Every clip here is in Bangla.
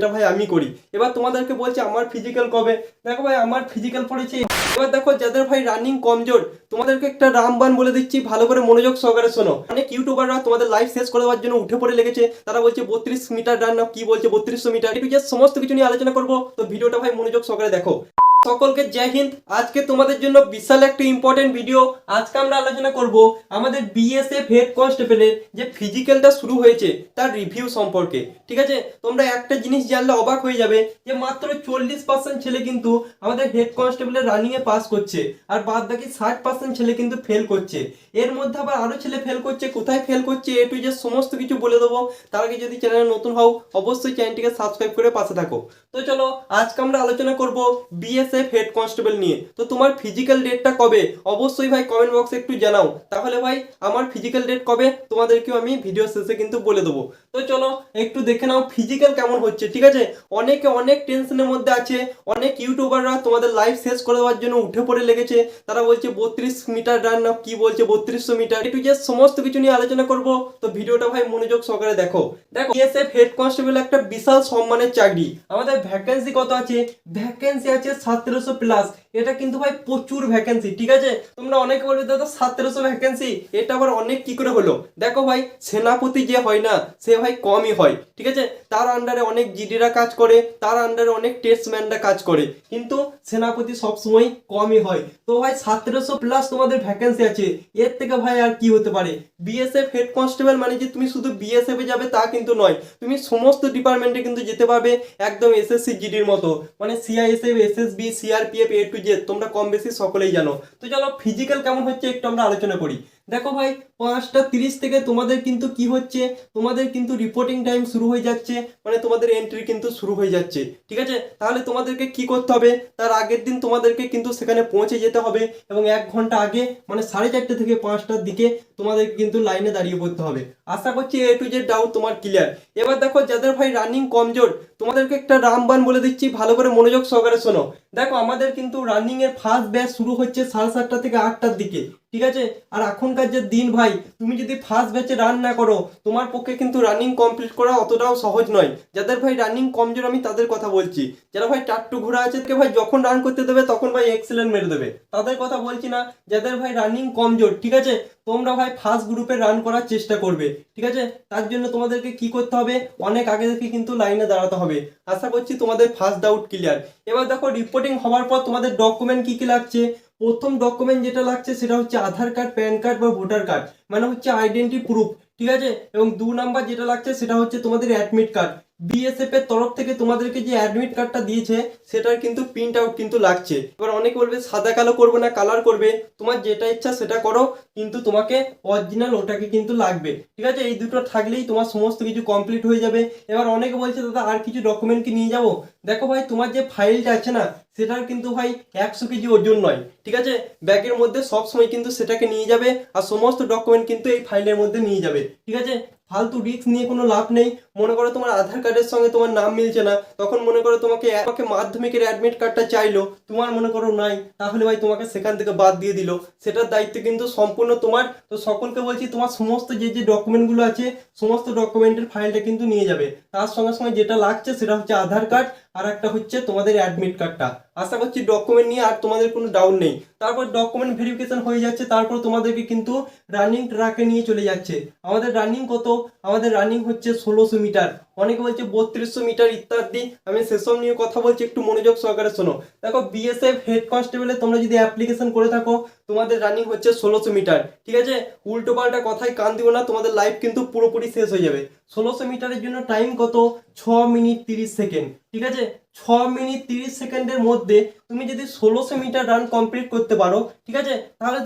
এটা ভাই আমি করি। এবার তোমাদেরকে বলছি আমার ফিজিক্যাল কবে। দেখো ভাই আমার ফিজিক্যাল পড়েছে। এবার দেখো যাদের ভাই রানিং কমজোর তোমাদেরকে একটা রামবান বলে দিচ্ছি, ভালো করে মনোযোগ সহকারে শোনো। অনেক ইউটিউবাররা তোমাদের লাইফ শেষ করে দেওয়ার জন্য উঠে পড়ে লেগেছে। তারা বলছে 32 মিটার রান না কি বলছে 3200 মিটার, একটু জাস্ট সমস্ত কিছু নিয়ে আলোচনা করবো। তো ভিডিওটা ভাই মনোযোগ সহকারে দেখো। সকলকে জয় হিন্দ। আজকে তোমাদের জন্য বিশাল একটা ইম্পর্টেন্ট ভিডিও। আজকে আমরা আলোচনা করব আমাদের বিএসএফ হেড কনস্টেবলের যে ফিজিক্যালটা শুরু হয়েছে তার রিভিউ সম্পর্কে। ঠিক আছে, তোমরা একটা জিনিস জানলে অবাক হয়ে যাবে যে মাত্র 40% ছেলে কিন্তু আমাদের হেড কনস্টেবলের রানিং এ পাস করছে, আর বাদ বাকি 60% ছেলে কিন্তু ফেল করছে। এর মধ্যে আবার আরো ছেলে ফেল করছে, কোথায় ফেল করছে এ টু জেড সমস্ত কিছু বলে দেবো। তার আগে যদি চ্যানেলে নতুন হও অবশ্যই চ্যানেলটিকে সাবস্ক্রাইব করে পাশে থাকো। তো চলো আজকে আমরা আলোচনা করব বিএসএফ হেড কনস্টেবল নিয়ে। তো তোমার ফিজিক্যাল ডেটটা কবে অবশ্যই ভাই কমেন্ট বক্সে একটু জানাও, তাহলে ভাই আমার ফিজিক্যাল ডেট কবে তোমাদেরকেও আমি ভিডিও শেষে কিন্তু বলে দেবো। তো চলো একটু দেখে নাও ফিজিক্যাল কেমন হচ্ছে। ঠিক আছে, অনেকে অনেক টেনশনের মধ্যে আছে, অনেক ইউটিউবাররা তোমাদের লাইফ শেষ করে দেওয়ার জন্য উঠে পড়ে লেগেছে। তারা বলছে 32 মিটার রান না কি বলছে 3200 মিটার, একটু যে সমস্ত কিছু নিয়ে আলোচনা করব। তো ভিডিওটা ভাই মনোযোগ সহকারে দেখো। দেখো বিএসএফ হেড কনস্টেবল একটা বিশাল সম্মানের চাকরি। আমাদের ভ্যাকেন্সি কত আছে? ভ্যাকেন্সি আছে 1700 প্লাস। এটা কিন্তু ভাই প্রচুর ভ্যাকেন্সি। ঠিক আছে, তোমরা অনেকে বলবে দাদা 1700 ভ্যাকেন্সি এটা আবার অনেক কি করে হলো। দেখো ভাই সেনাপতি যে হয় না সে ভাই কমই হয়। ঠিক আছে, তার আন্ডারে অনেক জিডিরা কাজ করে, তার আন্ডারে অনেক টেস্টম্যানরা কাজ করে, কিন্তু সেনাপতি সবসময় কমই হয়। তো ভাই 1700 প্লাস তোমাদের ভ্যাকেন্সি আছে, এর থেকে ভাই আর কি হতে পারে। বিএসএফ হেড কনস্টেবল মানে যে তুমি শুধু বিএসএফ এ যাবে তা কিন্তু নয়, তুমি সমস্ত ডিপার্টমেন্টে কিন্তু যেতে পারবে, একদম এসএসসি জিডির মতো। মানে CISF, SSB, CRPF A to Z তোমরা কম বেশি সকলেই জানো। তো চলো ফিজিক্যাল কেমন হচ্ছে একটু আমরা আলোচনা করি। দেখো ভাই 5:30 থেকে তোমাদের কিন্তু কি হচ্ছে, তোমাদের কিন্তু রিপোর্টিং টাইম শুরু হয়ে যাচ্ছে, মানে তোমাদের এন্ট্রি কিন্তু শুরু হয়ে যাচ্ছে। ঠিক আছে, তাহলে তোমাদেরকে কি করতে হবে, তার আগের দিন তোমাদেরকে কিন্তু সেখানে পৌঁছে যেতে হবে, এবং 1 ঘন্টা আগে মানে 4:30 থেকে 5টার দিকে তোমাদেরকে কিন্তু লাইনে দাঁড়িয়ে পড়তে হবে। আশা করছি এ টু জেড ডাউট তোমার ক্লিয়ার। এবার দেখো যাদের ভাই রানিং কমজোর তোমাদেরকে একটা রামবান বলে দিচ্ছি, ভালো করে মনোযোগ সহকারে শোনো। দেখো আমাদের কিন্তু রানিং এর ফার্স্ট ব্যাচ শুরু হচ্ছে 7:30 থেকে 8টার দিকে। ঠিক আছে, আর এখনকার যে দিন ভাই, তুমি যদি ফার্স্ট ব্যাচে রান না করো তোমার পক্ষে কিন্তু রানিং কমপ্লিট করা অতটাও সহজ নয়। যাদের ভাই রানিং কমজোর আমি তাদের কথা বলছি। যারা ভাই টাট্টু ঘোড়া আছে ভাই যখন রান করতে দেবে তখন ভাই এক্সেলেন্ট মেরে দেবে, তাদের কথা বলছি না। যাদের ভাই রানিং কমজোর, ঠিক আছে, তোমরা ভাই ফার্স্ট গ্রুপে রান করার চেষ্টা করবে। ঠিক আছে, তার জন্য তোমাদেরকে কি করতে হবে, অনেক আগে থেকে কিন্তু লাইনে দাঁড়াতে হবে। আশা করছি তোমাদের ফার্স্ট ডাউট ক্লিয়ার। এবার দেখো রিপোর্টিং হওয়ার পর তোমাদের ডকুমেন্ট কি কি লাগছে। প্রথম ডকুমেন্ট যেটা লাগছে সেটা হচ্ছে আধার কার্ড, প্যান কার্ড বা ভোটার কার্ড, মানে হচ্ছে আইডেন্টি প্রুফ। ঠিক আছে, এবং 2 নাম্বার যেটা লাগছে সেটা হচ্ছে তোমাদের অ্যাডমিট কার্ড। বিএসএফ এর তরফ থেকে তোমাদেরকে যে অ্যাডমিট কার্ডটা দিয়েছে সেটার কিন্তু প্রিন্ট আউট কিন্তু লাগছে। এবার অনেকে বলবে সাদা কালো করবে না কালার করবে, তোমার যেটা ইচ্ছা সেটা করো, কিন্তু তোমাকে অরিজিনাল ওটাকে কিন্তু লাগবে। ঠিক আছে, এই দুটো থাকলেই তোমার সমস্ত কিছু কমপ্লিট হয়ে যাবে। এবার অনেকে বলছে দাদা আর কিছু ডকুমেন্ট কি নিয়ে যাবো। দেখো ভাই তোমার যে ফাইলটা আছে না সেটার কিন্তু ভাই 100 কেজি ওজন নয়। ঠিক আছে, ব্যাগের মধ্যে সব সময় কিন্তু সেটাকে নিয়ে যাবে, আর সমস্ত ডকুমেন্ট কিন্তু এই ফাইলের মধ্যে নিয়ে যাবে। ঠিক আছে, ফালতু রিস্ক নিয়ে কোনো লাভ নেই। মনে করো তোমার আধার কার্ডের সঙ্গে তোমার নাম মিলছে না, তখন মনে করো তোমাকে মাধ্যমিকের অ্যাডমিট কার্ডটা চাইলো, তোমার মনে করো নাই, তাহলে ভাই তোমাকে সেখান থেকে বাদ দিয়ে দিল, সেটার দায়িত্ব কিন্তু সম্পূর্ণ তোমার। তো সকলকে বলছি তোমার সমস্ত যে যে ডকুমেন্টগুলো আছে সমস্ত ডকুমেন্টের ফাইলটা কিন্তু নিয়ে যাবে। তার সঙ্গে সঙ্গে যেটা লাগছে সেটা হচ্ছে আধার কার্ড, আর একটা হচ্ছে তোমাদের অ্যাডমিট কার্ডটা। আশা করছি ডকুমেন্ট নিয়ে আর তোমাদের কোনো ডাউট নেই। তারপর ডকুমেন্ট ভেরিফিকেশন হয়ে যাচ্ছে, তারপর তোমাদেরকে কিন্তু রানিং ট্র্যাকে নিয়ে চলে যাচ্ছে। আমাদের রানিং কত, আমাদের রানিং হচ্ছে 1600 মিটার। অনেকে বলছে 3200 মিটার ইত্যাদি, আমি সেসব নিয়ে কথা বলছি, একটু মনোযোগ সহকারে শোনো। দেখো বিএসএফ হেড কনস্টেবলে তোমরা যদি অ্যাপ্লিকেশন করে থাকো তোমাদের রানিং হচ্ছে 1600 মিটার। ঠিক আছে, উল্টো পাল্টা কথায় কান দিও না, তোমাদের লাইফ কিন্তু পুরোপুরি শেষ হয়ে যাবে। 1600 মিটারের জন্য টাইম কত, 6 মিনিট 30 সেকেন্ড। ঠিক আছে, 6 মিনিট 30 সেকেন্ডের মধ্যে তুমি যদি 1600 মিটার রান কমপ্লিট করতে পারো, ঠিক আছে, তাহলে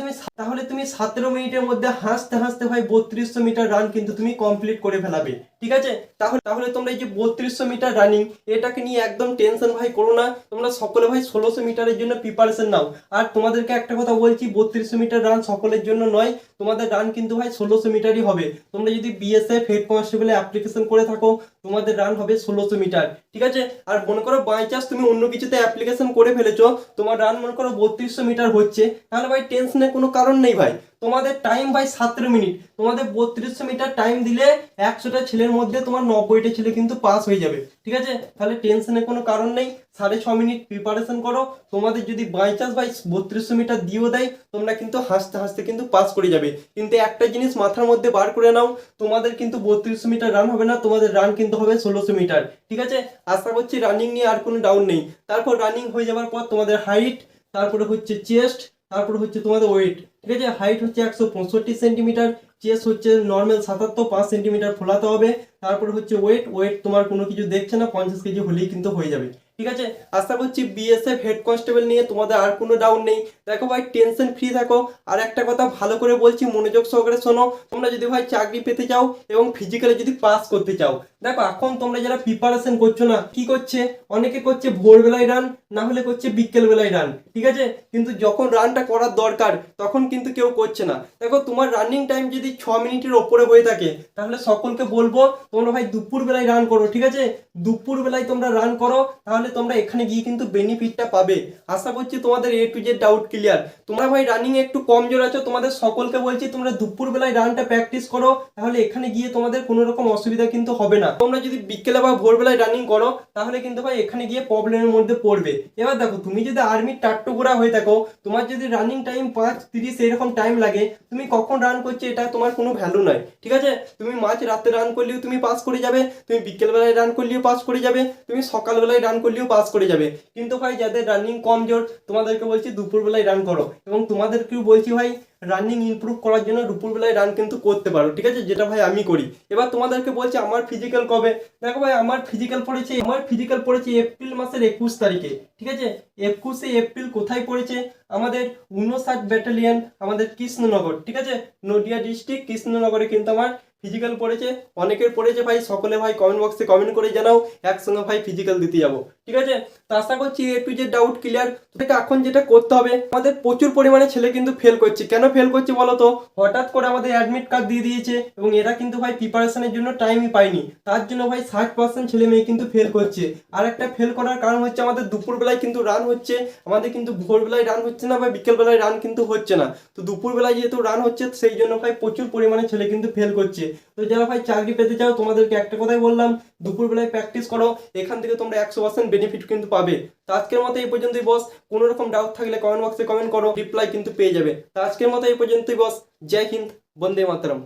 তুমি 17 মিনিটের মধ্যে হাসতে হাসতে ভাই 3200 মিটার রান কিন্তু তুমি কমপ্লিট করে ফেলাবে। ঠিক আছে, তাহলে তোমরা এই যে 3200 মিটার রানিং এটাকে নিয়ে একদম টেনশন ভাই করো না। তোমরা সকলে ভাই 1600 মিটারের জন্য প্রিপারেশন নাও। আর তোমাদেরকে একটা কথা বলছি, 3200 মিটার রান সকলের জন্য নয়, তোমাদের রান কিন্তু ভাই 1600 মিটারই হবে। তোমরা যদি বিএসএফ হেড কনস্টেবলে অ্যাপ্লিকেশন করে থাকো তোমাদের রান হবে 1600 মিটার। ঠিক আছে, আর মনে করো বাই চান্স তুমি অন্য কিছুতে অ্যাপ্লিকেশন করে ফেলেছো, তোমার রান মনে করো 3200 মিটার হচ্ছে, তাহলে ভাই টেনশনের কোনো কারণ নেই ভাই। তোমাদের টাইম ভাই 17 মিনিট। তোমাদের 3200 মিটার টাইম দিলে 100টা ছেলের মধ্যে তোমার 90টা ছেলে কিন্তু পাস হয়ে যাবে। ঠিক আছে, তাহলে টেনশনের কোনো কারণ নেই। 6.5 মিনিট প্রিপারেশন করো। তোমাদের যদি বাই চান্স ভাই 3200 মিটার দিয়েও দেয়, তোমরা কিন্তু হাসতে হাসতে কিন্তু পাস করে যাবে। কিন্তু একটা জিনিস মাথার মধ্যে বার করে নাও, তোমাদের কিন্তু 3200 মিটার রান হবে না, তোমাদের রান কিন্তু হবে 1600 মিটার। ঠিক আছে, আশা করছি রানিং নিয়ে আর কোনো ডাউট নেই। তারপর রানিং হয়ে যাওয়ার পর তোমাদের হাইট, তারপরে হচ্ছে চেস্ট, তারপরে হচ্ছে তোমাদের ওয়েট। ঠিক আছে, হাইট হচ্ছে 165 সেন্টিমিটার, চেস্ট হচ্ছে নর্মাল 77 5 সেন্টিমিটার ফোলাতে হবে। তারপরে হচ্ছে ওয়েট তোমার কোনো কিছু দেখছে না, 50 কেজি হলেই কিন্তু হয়ে যাবে। ঠিক আছে, আশা করছি বিএসএফ হেড কনস্টেবল নিয়ে তোমাদের আর কোনো ডাউট নেই। দেখো ভাই, টেনশন ফ্রি থাকো। আর একটা কথা ভালো করে বলছি, মনোযোগ সহকারে শোনো। তোমরা যদি ভাই চাকরি পেতে চাও এবং ফিজিক্যালি যদি পাস করতে চাও, দেখো এখন তোমরা যারা প্রিপারেশন করছো না, কি করছে, অনেকে করছে ভোরবেলায় রান, না হলে করছে বিকেল বেলায় রান। ঠিক আছে, কিন্তু যখন রানটা করার দরকার তখন কিন্তু কেউ করছে না। দেখো, তোমার রানিং টাইম যদি 6 মিনিটের ওপরে হয়ে থাকে, তাহলে সকলকে বলবো তোমরা ভাই দুপুর বেলায় রান করো। ঠিক আছে, দুপুর বেলায় তোমরা রান করো, তাহলে তোমরা এখানে গিয়ে কিন্তু বেনিফিটটা পাবে। আশা করছি তোমাদের এ টু জেড ডাউট ক্লিয়ার। তোমরা ভাই রানিং একটু কমজোর আছো, তোমাদের সকলকে বলছি তোমরা দুপুর বেলায় রানটা প্র্যাকটিস করো, তাহলে এখানে গিয়ে তোমাদের কোনো রকম অসুবিধা কিন্তু হবে না। তোমরা যদি বিকেলে বা ভোরবেলায় রানিং করো, তাহলে কিন্তু ভাই এখানে গিয়ে প্রবলেমের মধ্যে পড়বে। এবার দেখো, তুমি যদি আর্মির টাট্টুকোড়া হয়ে থাকো, তোমার যদি রানিং টাইম 5:30 এরকম টাইম লাগে, তুমি কখন রান করছো এটা তোমার কোনো ভ্যালু নাই। ঠিক আছে, তুমি মাঝ রাতে রান করলেও তুমি পাস করে যাবে, তুমি বিকেল বেলায় রান করলেও পাস করে যাবে, তুমি সকালবেলায় রান করলেও পাস করে যাবে। কিন্তু ভাই যাদের রানিং কমজোর, তোমাদেরকে বলছি দুপুর বেলায় রান করো। এবং তোমাদেরকেও বলছি ভাই, রানিং ইমপ্রুভ করার জন্য দুপুরবেলায় রান কিন্তু করতে পারো। ঠিক আছে, যেটা ভাই আমি করি। এবার তোমাদেরকে বলছি আমার ফিজিক্যাল কবে। দেখো ভাই, আমার ফিজিক্যাল পড়েছে এপ্রিল মাসের 21 তারিখে। ঠিক আছে, 21 এপ্রিল কোথায় পড়েছে? আমাদের 59 ব্যাটালিয়ন, আমাদের কৃষ্ণনগর। ঠিক আছে, নদিয়া ডিস্ট্রিক্ট কৃষ্ণনগরে কিন্তু আমার ফিজিক্যাল পড়েছে। অনেকের পড়েছে ভাই, সকলে ভাই কমেন্ট বক্সে কমেন্ট করে জানাও, একসঙ্গে ভাই ফিজিক্যাল দিতে যাবো। ঠিক আছে, তো আশা করছি এ টু জেড ডাউট ক্লিয়ার। এখন যেটা করতে হবে, আমাদের প্রচুর পরিমাণে ছেলে কিন্তু ফেল করছে। কেন ফেল করছে বলো তো? হঠাৎ করে আমাদের অ্যাডমিট কার্ড দিয়ে দিয়েছে এবং এরা কিন্তু ভাই প্রিপারেশনের জন্য টাইমই পায়নি। তার জন্য ভাই 60% ছেলে মেয়ে কিন্তু ফেল করছে। আর একটা ফেল করার কারণ হচ্ছে আমাদের দুপুরবেলায় কিন্তু রান হচ্ছে, আমাদের কিন্তু ভোরবেলায় রান হচ্ছে না, বা বিকেলবেলায় রান কিন্তু হচ্ছে না। তো দুপুরবেলায় যেহেতু রান হচ্ছে, সেই জন্য ভাই প্রচুর পরিমাণে ছেলে কিন্তু ফেল করছে। তো যারা ভাই চাকরি পেতে চাও, তোমাদেরকে একটা কথাই বললাম, দুপুরবেলায় প্র্যাকটিস করো, এখান থেকে তোমরা 100% বেনিফিট কিন্তু পাবে। তো আজকের মতো এই পর্যন্তই বস। কোনো রকম ডাউট থাকলে কমেন্ট বক্সে কমেন্ট করো, রিপ্লাই কিন্তু পেয়ে যাবে। তো আজকের মতো এই পর্যন্তই বস। জয় হিন্দ, বন্দে মাতরম।